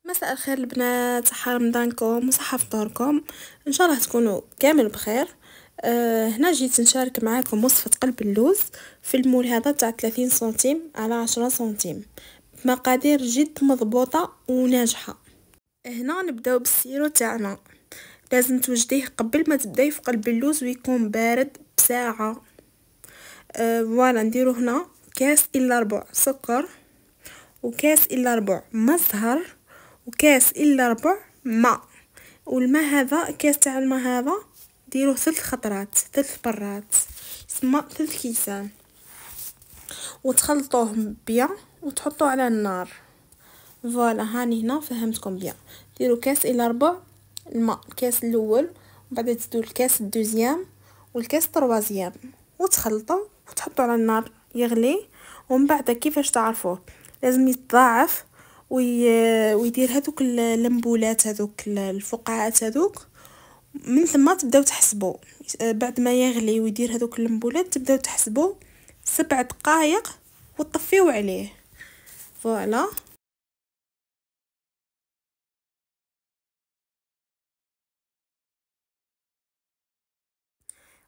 مساء الخير البنات، صحة رمضانكم وصحة فطوركم ان شاء الله تكونوا كامل بخير. هنا جيت نشارك معاكم وصفة قلب اللوز في المول هذا تاع 30 سنتيم على 10 سنتيم بمقادير جد مضبوطة وناجحة. هنا نبداو بالسيرو تاعنا. لازم توجديه قبل ما تبداي في قلب اللوز ويكون بارد بساعة. فوالا نديرو هنا كاس الا ربع سكر، وكاس الا ربع ما زهر، وكاس الا ربع ماء. والماء هذا كاس تاع الماء هذا ديروه 3 خطرات 3 برات، يسمى 3 كيسان، وتخلطوه بيان وتحطوه على النار. فوالا هاني هنا فهمتكم بيان. ديروا كاس الا ربع الماء، الكاس الاول، وبعد تزيدوا الكاس الدوزيام والكاس التروازيام، وتخلطوا وتحطوا على النار يغلي. ومن بعد كيفاش تعرفوه؟ لازم يتضاعف ويدير هذوك اللمبولات، هذوك الفقاعات هذوك. من ثم تبداو تحسبوا بعد ما يغلي ويدير هذوك اللمبولات، تبداو تحسبوا 7 دقائق وتطفيو عليه. فوالا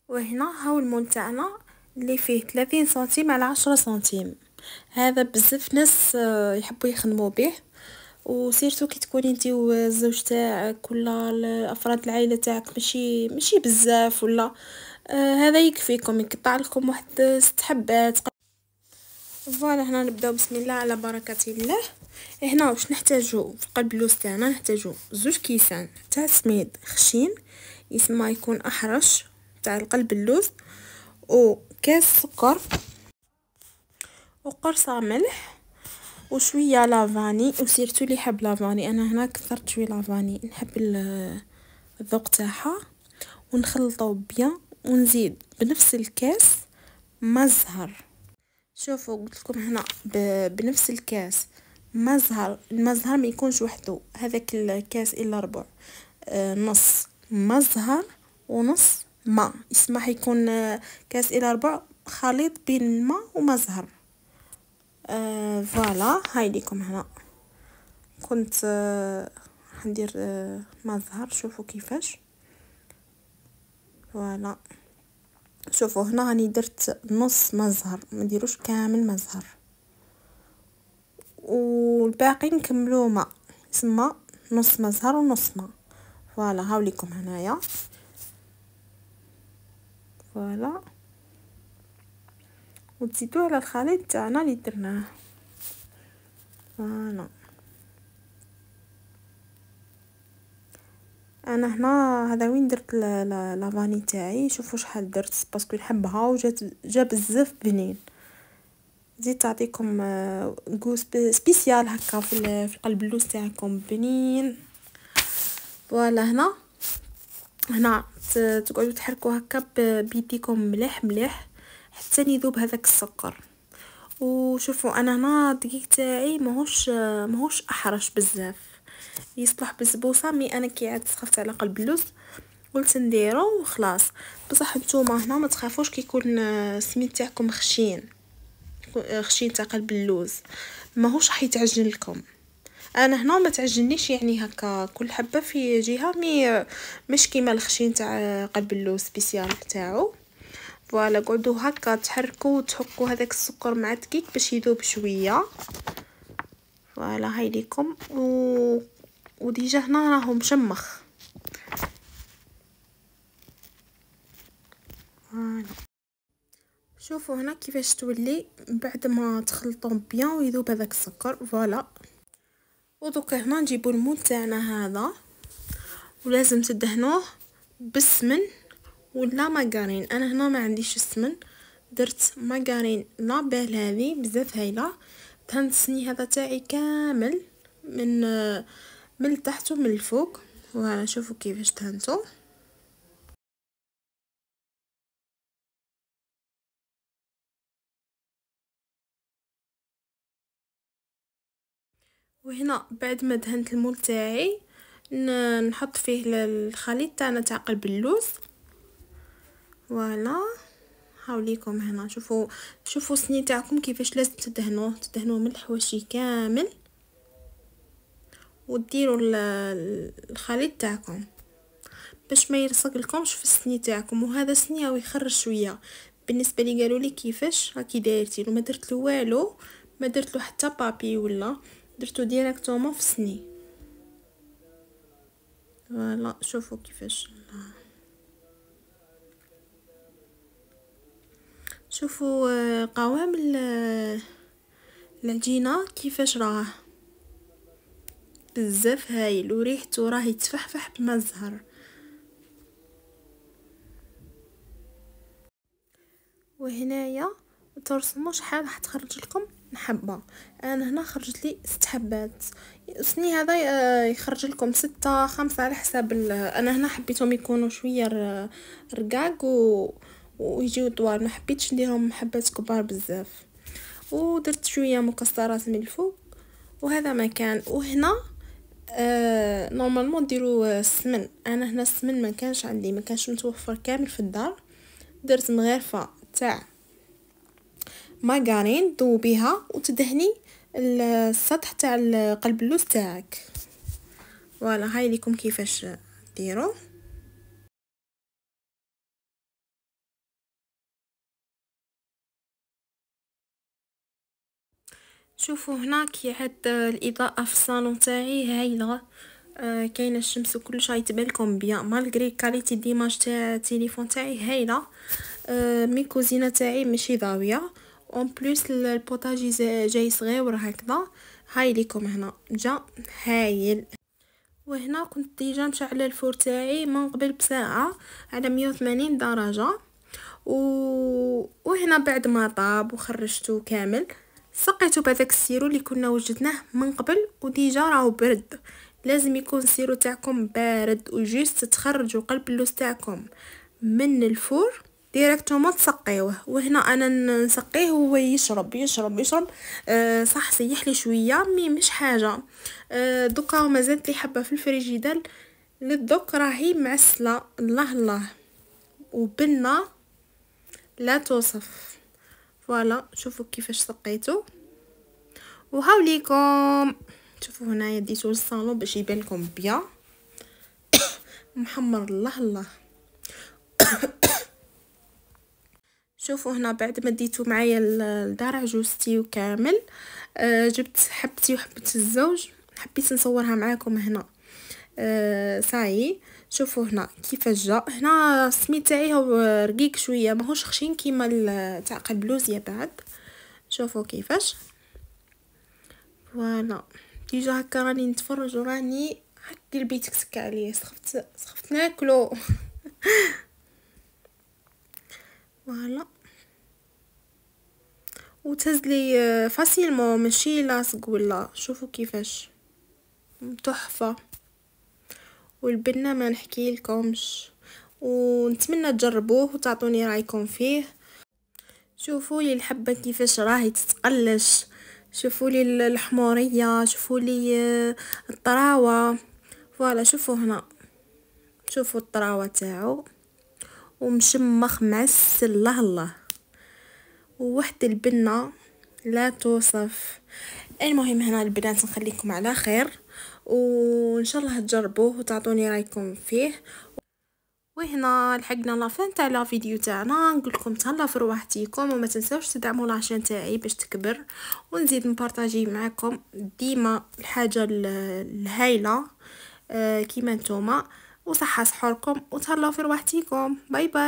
وهنا هاو المول تاعنا اللي فيه 30 سنتيم على 10 سنتيم. هذا بزاف ناس يحبوا يخدموا به، وسيرتو كي تكوني انتي والزوج تاعك ولا افراد العائله تاعك ماشي بزاف ولا هذا يكفيكم، يقطع لكم واحد 6 حبات. فوالا هنا نبداو بسم الله على بركه الله. هنا واش نحتاجو في قلب اللوز تاعنا؟ نحتاجو 2 كيسان تاع سميد خشين يسمى يكون احرش تاع القلب اللوز، وكاس سكر، وقرصه ملح، وشويه لافاني. وسيرتو لي حب لافاني، انا هنا كثرت شويه لافاني، نحب الذوق تاعها. ونخلطو بيان ونزيد بنفس الكاس ما زهر. شوفوا قلت لكم هنا بنفس الكاس ما زهر. المزهر ما يكونش وحده، هذاك الكاس الا ربع نص ما زهر ونص ما يسمح يكون كاس الا ربع خليط بين الماء وما زهر. فوالا هاي ليكم هنا كنت حندير ما زهر. شوفوا كيفاش. فوالا شوفوا هنا راني درت نص ما زهر، ما ديروش كامل ما زهر، والباقي نكملوه ماء، يسمى نص ما زهر ونص ماء. فوالا هاوليكم هنايا. فوالا وتزيدوا على الخليط تاعنا اللي درناه. فوالا انا هنا هذا وين درت لافاني تاعي. شوفوا شحال درت باسكو نحبها جا بزاف بنين. زيد تعطيكم جو سبيسيال هكا في قلب اللوز تاعكم بنين. فوالا هنا تقعدوا تحركوا هكا بيديكم مليح حتى يذوب هذاك السكر. وشوفوا انا هنا الدقيق تاعي ماهوش احرش بزاف، يصلح بسبوسه. مي انا كي عاد سخفت على قلب اللوز قلت نديرو وخلاص. بصح نتوما هنا ما تخافوش كي يكون السميد تاعكم خشين تاع قلب اللوز ماهوش راح يتعجن لكم. انا هنا ما تعجنيش يعني هكا كل حبه في جهه، مش كيما الخشين تاع قلب اللوز سبيسيال تاعو. فوالا قعدوا هكا تحركوا وتحكوا هذاك السكر مع الدقيق باش يذوب شويه. فوالا هاي ليكم وديجا هنا راهو مشمخ. فوالا شوفوا هنا كيفاش تولي بعد ما تخلطوا بيان ويذوب هذاك السكر. فوالا ودوكا هنا نجيبوا المول تاعنا هذا، ولازم تدهنوه بالسمن ولا ماغارين. انا هنا ما عنديش السمن، درت ماغارين لابيل هذه بزاف هايله. دهنت السني هذا تاعي كامل من التحت ومن الفوق. وهنا شوفوا كيفاش دهنته. وهنا بعد ما دهنت المول تاعي نحط فيه الخليط تاعنا تاع قلب اللوز. فوالا هاوليكم هنا شوفوا الصني تاعكم كيفاش لازم تدهنوه من الحواشي كامل. وديروا الخليط تاعكم باش ما يلصق لكمش في السني تاعكم. وهذا سني او يخرج شويه. بالنسبه لي قالوا لي كيفاش راكي دايرتي، ما درت له والو، ما درت له حتى بابي ولا درتو ديريكتومون في السني. فوالا شوفوا كيفاش. شوفوا قوام العجينه كيفاش راه بزاف هايل، وريحته راهي تفحفح بما الزهر. وهنايا ترسموا شحال راح تخرج لكم حبه. انا هنا خرجت لي 6 حبات. السني هذا يخرج لكم 6 5 على حساب انا هنا حبيتهم يكونوا شويه رقاق ويجيو طوال، ما حبيتش نديرهم حبات كبار بزاف. ودرت شويه مكسرات من الفوق وهذا مكان. وهنا نورمالمون ديروا السمن. انا هنا السمن ما كانش عندي، ما كانش متوفر كامل في الدار. درت مغرفه تاع مارغرين ذوبيها وتدهني السطح تاع قلب اللوز تاعك. فوالا هاي ليكم كيفاش ديروا. شوفوا هنا كي عاد الاضاءه في الصالون تاعي هايله. كاينه الشمس وكلش يتبان لكم بيان مالغري كاليتي ديماج تاع التليفون تاعي هايله. مي كوزينه تاعي ماشي ضاويه. اون بليس البوطاجي جاي صغير هكذا. هاي ليكم هنا جا هايل. وهنا كنت ديجا مشعله الفور تاعي من قبل بساعه على 180 درجه. وهنا بعد ما طاب وخرجته كامل سقيته بهذاك السيرو اللي كنا وجدناه من قبل وديجا راهو برد. لازم يكون السيرو تاعكم بارد وجيست تخرجوا قلب اللوز تاعكم من الفور ديريكتومون تسقيوه. وهنا انا نسقيه وهو يشرب يشرب يشرب. صح سيح لي شويه مي مش حاجه. دوكا مازالت لي حبه في الفريجيدال للدوك راهي معسله. الله الله وبنه لا توصف. فوالا شوفوا كيفاش سقيته وهاوليكم. شوفوا هنايا ديتو للصالون باش يبان لكم بيان محمر. الله الله شوفوا هنا بعد ما ديتو معايا الدار عجوزتي وكامل. جبت حبتي وحبه الزوج حبيت نصورها معاكم هنا. صاي شوفوا هنا كيفاش جا. هنا السميد تاعي هو رقيق شويه ماهوش خشين كيما تاع قلب لوزيه بعد. شوفوا كيفاش. فوالا ديجا هكا راني نتفرج وراني هكا البيت تكتك عليا سخفت ناكلو. فوالا وتهزلي فاسيلمون ماشي لاصق ولا. شوفوا كيفاش تحفه. والبنه ما نحكي لكمش ونتمنى تجربوه وتعطوني رايكم فيه. شوفوا لي الحبه كيفاش راهي تتقلش. شوفوا لي الحموريه. شوفوا لي الطراوه. فوالا شوفوا هنا شوفوا الطراوه تاعو ومشمخ معسل. الله الله وواحد البنه لا توصف. المهم هنا البنات نخليكم على خير وان شاء الله تجربوه وتعطوني رايكم فيه. وهنا لحقنا لافين تاع لا فيديو تاعنا. نقول لكم تهلاو في رواحتيكم وما تنساوش تدعموا لاشين تاعي باش تكبر ونزيد نبارطاجي معكم ديما الحاجه الهايله كيما نتوما. وصحه سحوركم وتهلاو في رواحتيكم. باي باي.